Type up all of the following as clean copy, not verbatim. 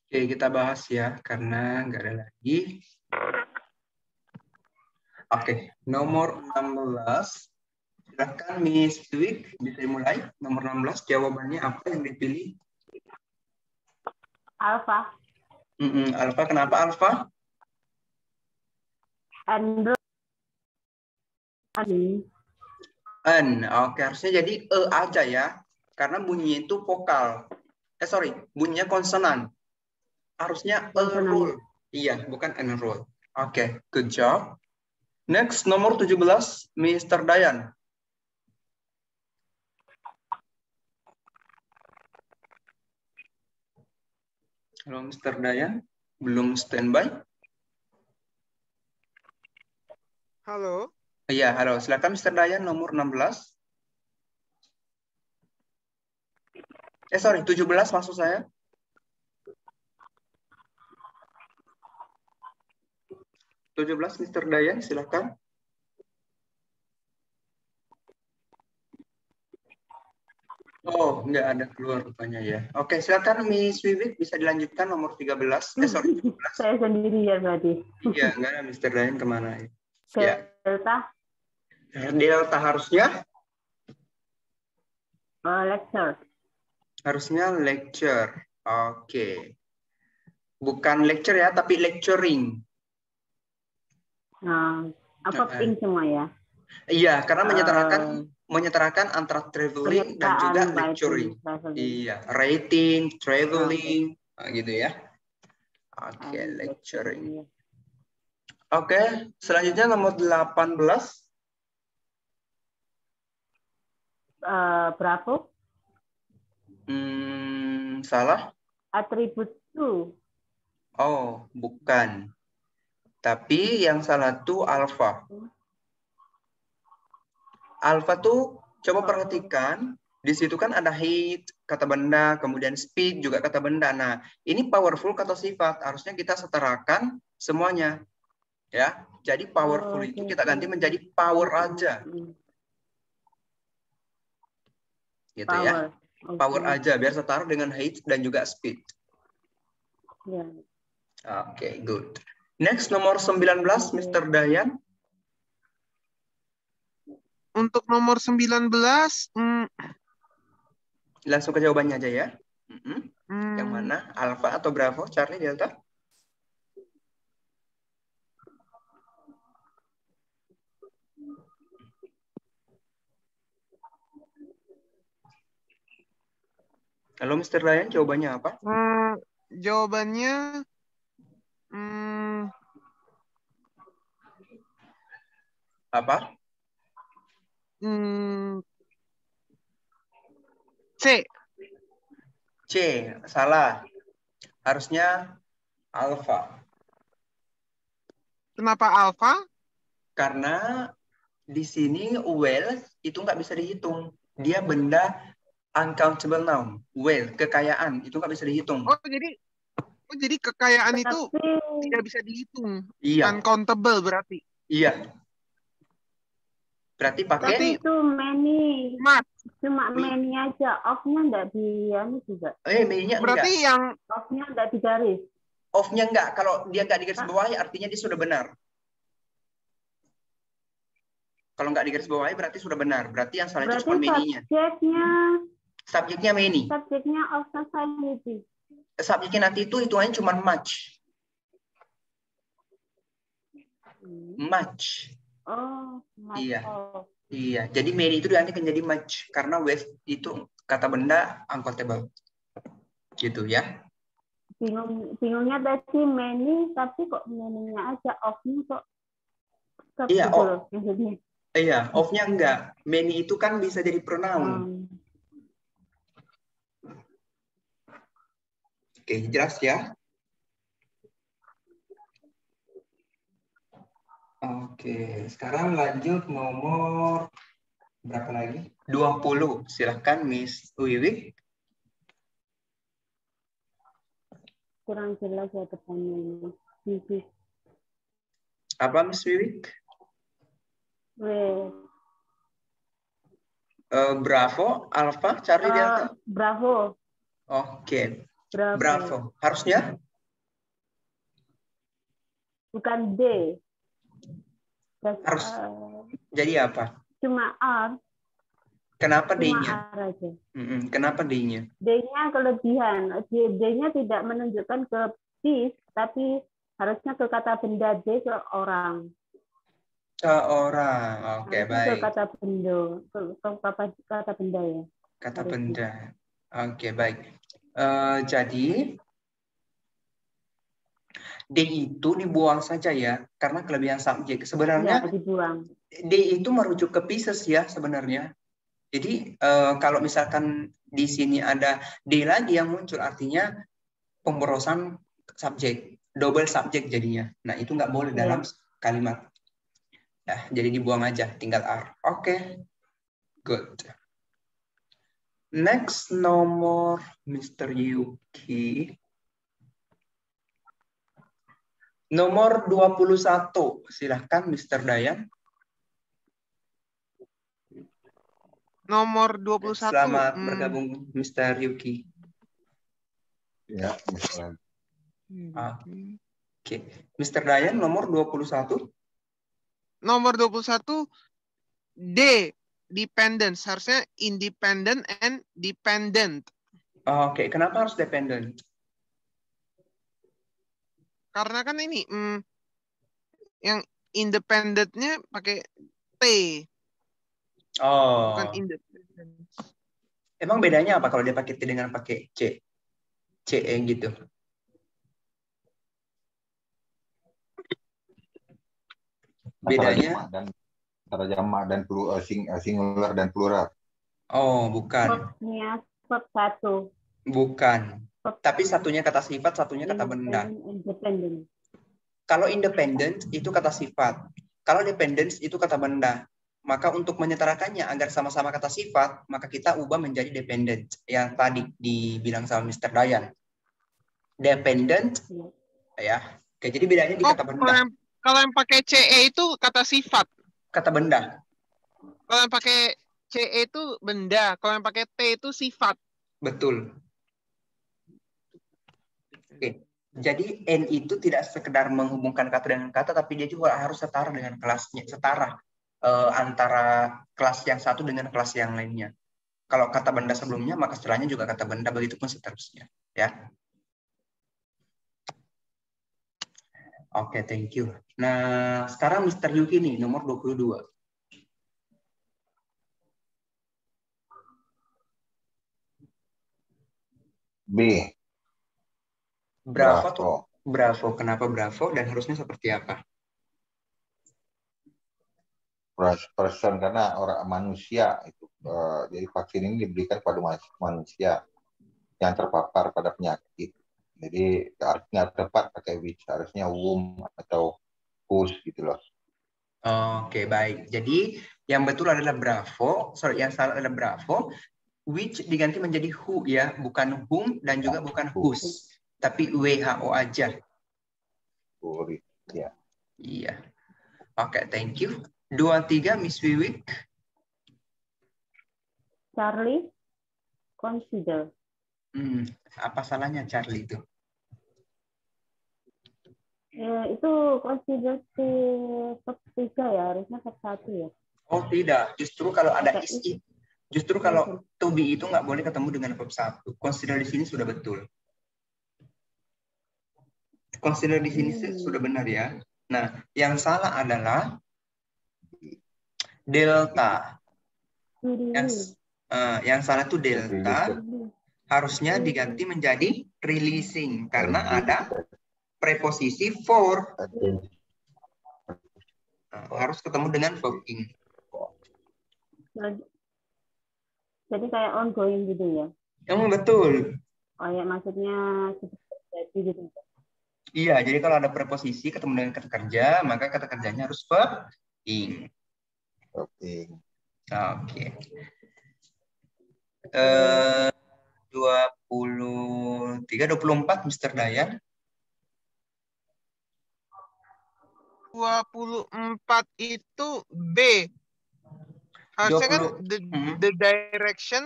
Oke, kita bahas ya, karena nggak ada lagi. Oke, nomor 16. Silakan Miss Dwi, bisa dimulai. Nomor 16, jawabannya apa yang dipilih? Alpha. Alpha, kenapa Alpha? Android. Oke, harusnya jadi E aja ya. Karena bunyinya itu vokal. Bunyinya konsonan. Harusnya enroll. Iya, bukan enroll. Oke, good job. Next, nomor 17, Mr. Dayan. Halo, Mr. Dayan. Belum standby? Halo. Iya, halo. Silakan Mr. Dayan, nomor 16. 17 maksud saya. 17, Mr. Dayan, silakan. Oh, nggak ada keluar rupanya ya. Oke, silakan Miss Wiwik, bisa dilanjutkan nomor 13. 17. Saya sendiri ya berarti. Iya, nggak ada Mr. Dayan kemana ya? Delta. Delta harusnya? Lecture. Harusnya lecture. Oke. Bukan lecture ya, tapi lecturing. Nah, apa pink semua ya? Iya, karena menyetarakan antara traveling dan juga lecturing. Iya, rating, traveling, gitu ya. Oke, lecturing. Oke, selanjutnya nomor 18. Bravo. Salah? Atribut to. Oh, bukan. Tapi yang salah tuh alpha. Alpha tuh coba perhatikan, di situ kan ada height, kata benda, kemudian speed juga kata benda. Nah, ini powerful kata sifat, harusnya kita setarakan semuanya. Ya. Jadi powerful itu kita ganti menjadi power aja. Gitu ya. Power aja biar setara dengan height dan juga speed. Oke, good. Next nomor 19, Mr. Dayan. Untuk nomor 19, langsung ke jawabannya aja ya. Yang mana? Alpha atau Bravo? Charlie, Delta? Halo Mr. Ryan, jawabannya apa? Jawabannya apa? C. C, salah. Harusnya alpha. Kenapa alpha? Karena di sini wealth itu nggak bisa dihitung. Dia benda uncountable noun. Wealth, kekayaan, itu nggak bisa dihitung. Oh, jadi kekayaan itu tidak bisa dihitung. Iya. Uncountable berarti. Iya. Berarti pakai. Tapi itu many. Cuma many aja. Off-nya nggak di ini juga. Many-nya berarti enggak. yang off-nya nggak digaris. Off-nya enggak. Kalau dia nggak digaris bawahi, artinya dia sudah benar. Kalau nggak digaris bawahi, berarti sudah benar. Berarti yang salah itu cuma many-nya. Subjeknya many. Subjeknya of society. Subjeknya nanti itu hitungannya cuma much. Much. Oh, much. Iya. Iya. Jadi many itu diganti menjadi much karena wealth itu kata benda uncountable. Gitu ya. Bingungnya tadi many, tapi kok many-nya aja, off-nya kok. Iya, off. Iya, off-nya enggak. Many itu kan bisa jadi pronoun. Oke, jelas ya? Oke, sekarang lanjut nomor berapa lagi? 20. Silahkan Miss Wiwik. Kurang jelas ya depannya. Apa Miss Wiwik? Bravo, Alpha, Charlie, Delta? Bravo. Oke. Bravo. Bravo. Harusnya Bukan D. harus jadi apa? Cuma R. Kenapa Cuma D-nya? R aja. Kenapa D-nya? D-nya kelebihan. D-nya tidak menunjukkan ke bis, tapi harusnya ke kata benda D ke orang. Ke orang. Oke, Harusnya ke baik. kata benda. Kata benda ya. Kata Harusnya. benda. Oke, baik. Jadi D itu dibuang saja ya, karena kelebihan subjek. Ya, Sebenarnya dibuang. D itu merujuk ke pieces ya sebenarnya. Jadi kalau misalkan di sini ada D lagi yang muncul, artinya pemborosan subjek, double subjek jadinya. Nah itu nggak boleh Ya. dalam kalimat. Ya, jadi dibuang aja, tinggal R. Oke, good. Next nomor Mr. Yuki. Nomor 21. Silahkan Mr. Dayan. Nomor 21. Selamat bergabung Mr. Yuki. Ya, misalnya. Oke. Mr. Dayan nomor 21. Nomor 21 D. Dependence. Harusnya independent and dependent. Oke, kenapa harus dependent? Karena kan ini yang independentnya pakai T. Oh, Bukan independent. emang bedanya apa kalau dia pakai T dengan pakai C? CE gitu. Bedanya? Antara jamak dan singular dan plural. Oh, bukan. Verbnya verb 1. Bukan. Tapi satunya kata sifat, satunya kata benda. Independent. Kalau independent itu kata sifat. Kalau dependence itu kata benda. Maka untuk menyetarakannya agar sama-sama kata sifat, maka kita ubah menjadi dependent. Yang tadi dibilang sama Mr. Dayan. Dependent, ya. Oke, jadi bedanya di kata benda. Kalau yang pakai CE itu kata sifat. Kata benda. Kalau yang pakai CE itu benda. Kalau yang pakai T itu sifat. Betul. Oke. Jadi N itu tidak sekedar menghubungkan kata dengan kata, tapi dia juga harus setara dengan kelasnya, setara antara kelas yang satu dengan kelas yang lainnya. Kalau kata benda sebelumnya, maka setelahnya juga kata benda, begitu pun seterusnya. Ya. Oke, thank you. Nah, sekarang Mr. Yuki nih, nomor 22. B. Bravo tuh. Bravo. Kenapa bravo dan harusnya seperti apa? Person karena orang manusia itu. Jadi vaksin ini diberikan pada manusia yang terpapar pada penyakit. Jadi harusnya tepat pakai which, harusnya whom atau whose gitu loh. Oke, baik. Jadi yang betul adalah bravo, yang salah adalah bravo. Which diganti menjadi who ya, bukan whom dan juga bukan whose, tapi WHO aja. Ya. Iya. Oke, thank you. 23 Miss Wiwik. Charlie, consider. Apa salahnya Charlie itu? Ya, itu consider verb 3 ya, harusnya verb 1 ya. Oh tidak, justru kalau ada Pakai is, justru kalau to be itu nggak boleh ketemu dengan verb 1. Consider di sini sudah betul. Consider di sini sudah benar ya. Nah, yang salah adalah delta. Yang salah itu delta. Harusnya diganti menjadi releasing karena ada preposisi for. Harus ketemu dengan verb ing. Jadi kayak ongoing gitu ya? Betul. Oh ya, maksudnya jadi gitu. Iya, jadi kalau ada preposisi ketemu dengan kata kerja, maka kata kerjanya harus verb ing. Oke. 24 Mr. Dayan. 24 itu B. Harusnya kan the direction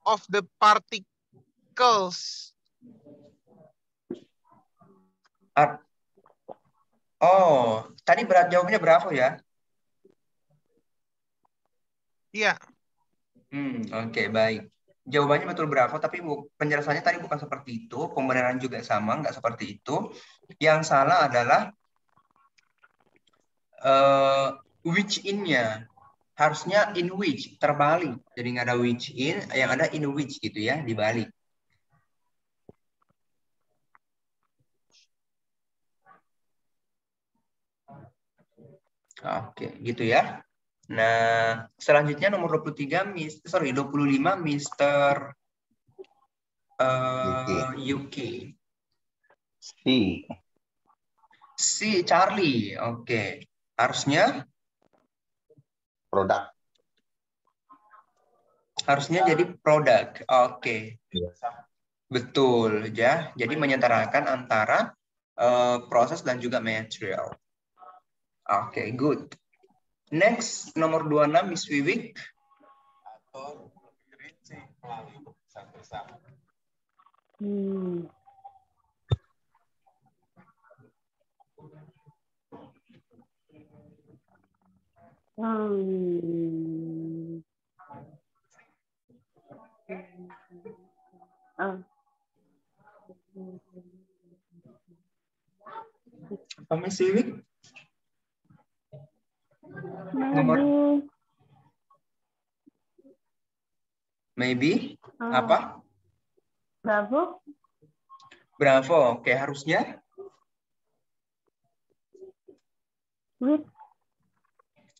of the particles. Oh, tadi jawabannya Bravo ya? Iya. Oke, baik. Jawabannya betul Bravo, tapi penjelasannya tadi bukan seperti itu. Pembenaran juga sama, nggak seperti itu. Yang salah adalah which in-nya. Harusnya in which, terbalik. Jadi nggak ada which in, yang ada in which gitu ya, dibalik. Oke, gitu ya. Nah, selanjutnya nomor 23, 25, Mr. UK. Si Charlie, oke. Harusnya Produk. Harusnya jadi produk, oke. Betul ya. Jadi menyetarakan antara proses dan juga material. Oke, good. Next, nomor 26, Miss Wiwik. Atau lebih rinci melalui keputusan bersama. Apa Miss Wiwik? Nomor maybe apa? Bravo. Bravo. Oke, harusnya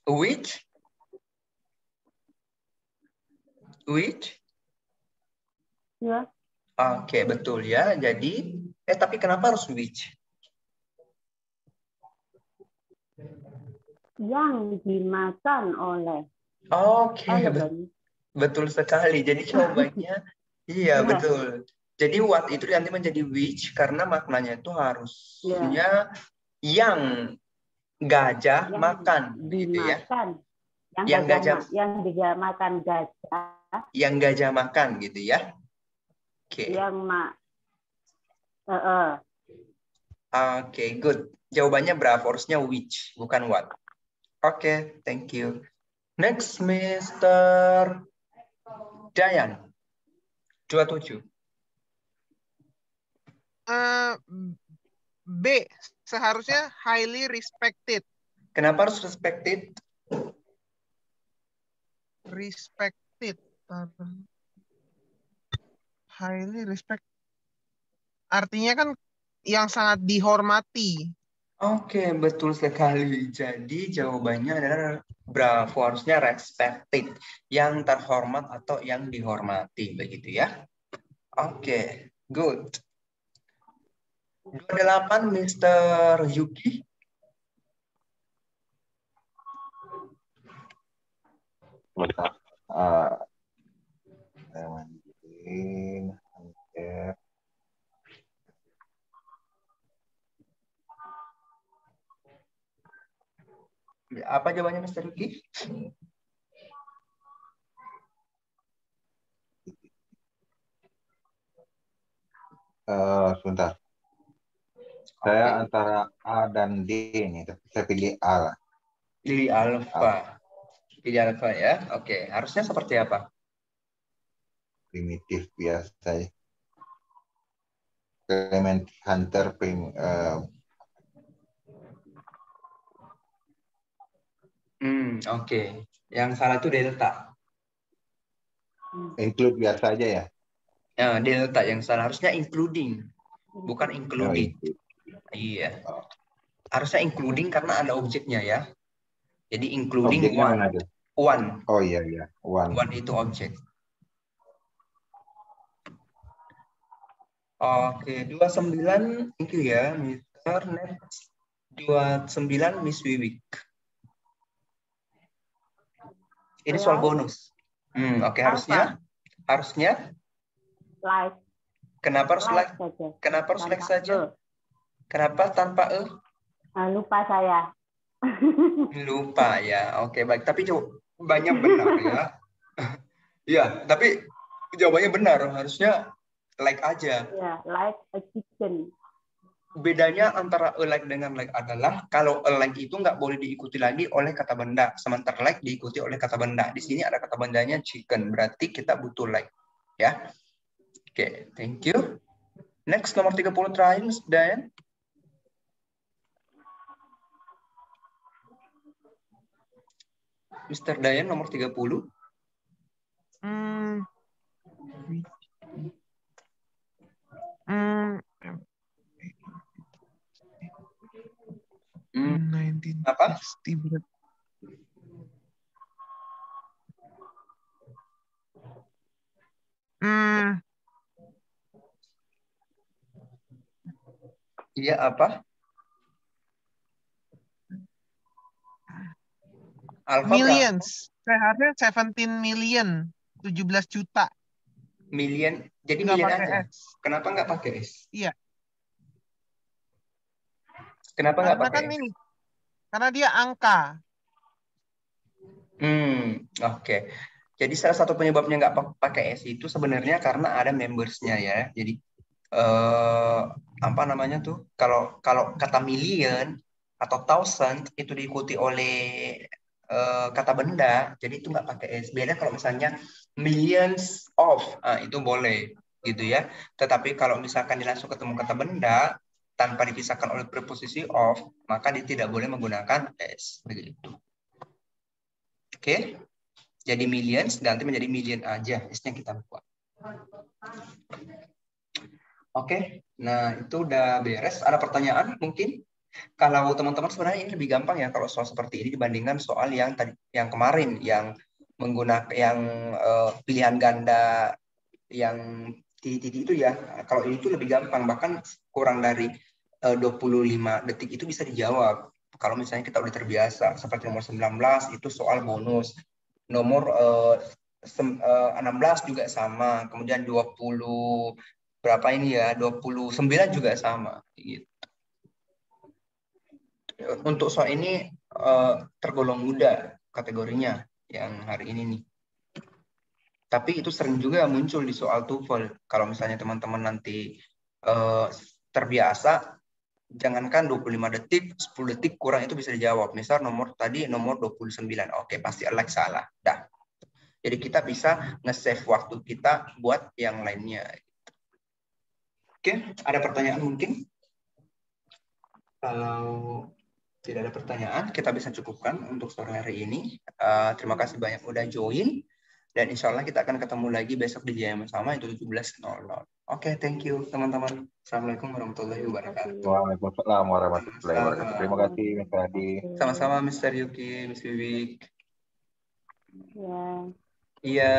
which? Ya. Oke, betul ya. Jadi tapi kenapa harus which? Yang dimakan oleh. Oke, betul sekali. Jadi jawabannya iya, betul. Jadi what itu nanti menjadi which karena maknanya itu harusnya yang gajah makan gitu ya. Yang gajah makan gajah. Yang gajah makan gitu ya. Oke. Oke, good. Jawabannya Bravo, harusnya which, bukan what. Oke, thank you. Next, Mr. Dayan. 27. B. Seharusnya highly respected. Kenapa harus respected? Respected. Highly respect. Artinya kan yang sangat dihormati. Oke, betul sekali. Jadi jawabannya adalah Bravo, harusnya respected, yang terhormat atau yang dihormati, begitu ya. Oke, good. 28, Mr. Yuki. Apa jawabannya, Mr. Yuki? Sebentar. Saya antara A dan D ini, tapi saya pilih A lah. Pilih alfa. Pilih alfa ya. Oke, harusnya seperti apa? Primitif biasa ya. Clement Hunter Oke. Yang salah itu delta. Include biasa aja ya. Ya, delta yang salah, harusnya including, bukan including. Iya. Harusnya including karena ada objeknya ya. Jadi including one. Oh iya iya. One itu objek. Oke, 29, thank you ya, Mr. Next. 29, Miss Wiwik. Ini soal bonus. Oke, harusnya like. Kenapa harus like? Kenapa harus like saja? Kenapa tanpa lupa saya. Lupa ya. Oke, baik. Tapi jawabannya benar ya. Iya, tapi jawabannya benar. Harusnya like aja. Ya, like a chicken. Bedanya antara a like dengan like adalah kalau a like itu nggak boleh diikuti lagi oleh kata benda, sementara like diikuti oleh kata benda. Di sini ada kata bendanya chicken, berarti kita butuh like. Ya. Oke, thank you. Next, nomor 30 terakhir, Mas Dayan. Mr. Dayan, nomor 30. Apa? Iya, apa? Alpha Millions. Harusnya 17 million. 17 juta. Million. Jadi Nggak million pakai aja. S. Kenapa nggak pakai S? Iya. Kenapa nggak Karena pakai kan S? ini. Karena dia angka. Oke. Jadi salah satu penyebabnya nggak pakai S itu sebenarnya karena ada membersnya ya. Jadi apa namanya tuh? Kalau kata million atau thousand itu diikuti oleh kata benda, jadi itu nggak pakai S. Beda kalau misalnya millions of, itu boleh gitu ya. Tetapi kalau misalkan dia langsung ketemu kata benda tanpa dipisahkan oleh preposisi of, maka dia tidak boleh menggunakan S begitu. Oke. Jadi millions ganti menjadi million aja, S-nya kita buat. Oke, nah itu udah beres. Ada pertanyaan mungkin? Kalau teman-teman sebenarnya ini lebih gampang ya kalau soal seperti ini dibandingkan soal yang tadi, yang kemarin, yang menggunakan yang pilihan ganda yang titik-titik itu ya. Kalau ini tuh lebih gampang, bahkan kurang dari 25 detik itu bisa dijawab. Kalau misalnya kita udah terbiasa, seperti nomor 19 itu soal bonus. Nomor 16 juga sama, kemudian 20 berapa ini ya, 29 juga sama gitu. Untuk soal ini tergolong mudah kategorinya yang hari ini nih. Tapi itu sering juga muncul di soal TOEFL. Kalau misalnya teman-teman nanti terbiasa, jangankan 25 detik, 10 detik kurang itu bisa dijawab. Misal nomor 29. Oke, pasti like salah. Dah. Jadi kita bisa nge-save waktu kita buat yang lainnya. Oke, ada pertanyaan mungkin? Kalau tidak ada pertanyaan, kita bisa cukupkan untuk sore hari ini. Terima kasih banyak udah join. Dan insya Allah kita akan ketemu lagi besok di jam yang sama, itu 17.00. Oke, thank you teman-teman. Assalamualaikum warahmatullahi wabarakatuh. Waalaikumsalam warahmatullahi wabarakatuh. Terima kasih, Mr. Adi. Sama-sama, Mr. Yuki, Miss Wiwik. Ya. Iya.